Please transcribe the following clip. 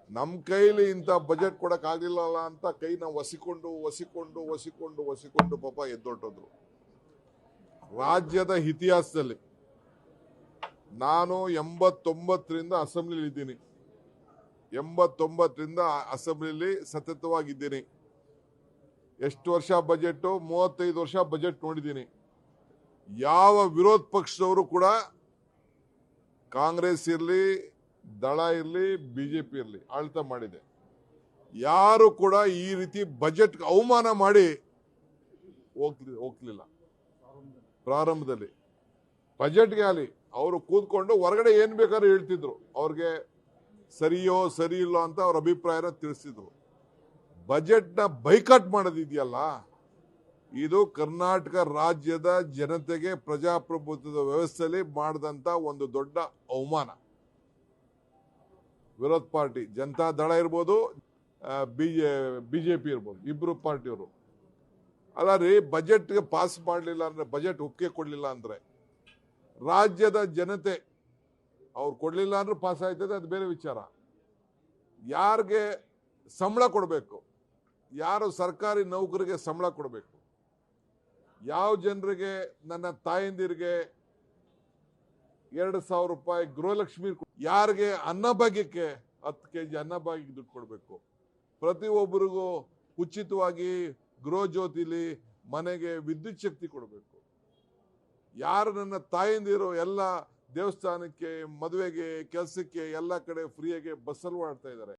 ನಮ್ಮ ಕೈಲಿ ಇಂಥ ಬಜೆಟ್ ಕೊಡಕ್ ಆಗಿಲ್ಲಲ್ಲ ಅಂತ ಕೈನ ಒಸಿಕೊಂಡು ಪಾಪ ಎದ್ದೊಟ್ಟೋದ್ರು. ರಾಜ್ಯದ ಇತಿಹಾಸದಲ್ಲಿ ನಾನು 89ರಿಂದ ಅಸೆಂಬ್ಲಿ ಇದ್ದೀನಿ. 89ರಿಂದ ಅಸೆಂಬ್ಲಿಲಿ ಸತತವಾಗಿದ್ದೀನಿ. ಎಷ್ಟು ವರ್ಷ ಬಜೆಟ್? 35 ವರ್ಷ ಬಜೆಟ್ ನೋಡಿದ್ದೀನಿ. ಯಾವ ವಿರೋಧ ಪಕ್ಷದವರು ಕೂಡ, ಕಾಂಗ್ರೆಸ್ ಇರಲಿ, ದಳ ಇರಲಿ, ಬಿಜೆಪಿ ಇರಲಿ, ಆಳ್ತ ಮಾಡಿದೆ. ಯಾರು ಕೂಡ ಈ ರೀತಿ ಬಜೆಟ್ ಅವಮಾನ ಮಾಡಿ ಹೋಗ್ಲಿಲ್ಲ. ಪ್ರಾರಂಭದಲ್ಲಿ ಬಜೆಟ್ಗೆ ಆಗಲಿ ಅವರು ಕೂತ್ಕೊಂಡು ಹೊರಗಡೆ ಏನ್ ಬೇಕಾದ್ರೂ ಹೇಳ್ತಿದ್ರು. ಅವ್ರಿಗೆ ಸರಿಯೋ ಸರಿ ಇಲ್ಲೋ ಅಂತ ಅವ್ರ ಅಭಿಪ್ರಾಯನ ತಿಳಿಸಿದ್ರು. ಬಜೆಟ್ನ ಬೈಕಾಟ್ ಮಾಡೋದಿದೆಯಲ್ಲ, ಇದು ಕರ್ನಾಟಕ ರಾಜ್ಯದ ಜನತೆಗೆ ಪ್ರಜಾಪ್ರಭುತ್ವದ ವ್ಯವಸ್ಥೆಯಲ್ಲಿ ಮಾಡಿದಂತ ಒಂದು ದೊಡ್ಡ ಅವಮಾನ. ವಿರೋಧ ಪಾರ್ಟಿ, ಜನತಾ ದಳ ಇರ್ಬೋದು, ಬಿಜೆಪಿ ಇರ್ಬೋದು, ಇಬ್ರು ಪಾರ್ಟಿಯವರು ಅಲ್ಲ ರೀ, ಬಜೆಟ್ಗೆ ಪಾಸ್ ಮಾಡಲಿಲ್ಲ ಅಂದ್ರೆ, ಬಜೆಟ್ ಒಪ್ಪಿಗೆ ಕೊಡಲಿಲ್ಲ ಅಂದ್ರೆ ರಾಜ್ಯದ ಜನತೆ ಅವ್ರು ಕೊಡಲಿಲ್ಲ ಅಂದ್ರೆ ಪಾಸ್ ಆಯ್ತದೆ, ಅದು ಬೇರೆ ವಿಚಾರ. ಯಾರಿಗೆ ಸಂಬಳ ಕೊಡಬೇಕು, ಯಾರು ಸರ್ಕಾರಿ ನೌಕರಿಗೆ ಸಂಬಳ ಕೊಡಬೇಕು, ಯಾವ ಜನರಿಗೆ, ನನ್ನ ತಾಯಂದಿರಿಗೆ 2,000 ರೂಪಾಯಿ ಗೃಹಲಕ್ಷ್ಮಿ, ಯಾರಿಗೆ ಅನ್ನಭಾಗ್ಯಕ್ಕೆ 10 kg ಅನ್ನಭಾಗ್ಯಕ್ಕೆ ದುಡ್ಡು ಕೊಡಬೇಕು, ಪ್ರತಿಯೊಬ್ಬರಿಗೂ ಉಚಿತವಾಗಿ ಗೃಹ ಜ್ಯೋತಿಲಿ ಮನೆಗೆ ವಿದ್ಯುತ್ ಶಕ್ತಿ ಕೊಡಬೇಕು, ಯಾರು ನನ್ನ ತಾಯಂದಿರು ಎಲ್ಲ ದೇವಸ್ಥಾನಕ್ಕೆ, ಮದುವೆಗೆ, ಕೆಲಸಕ್ಕೆ ಎಲ್ಲ ಕಡೆ ಫ್ರೀಯಾಗಿ ಬಸ್ಸಲ್ಲಿ ಓಡಾಡ್ತಾ ಇದ್ದಾರೆ,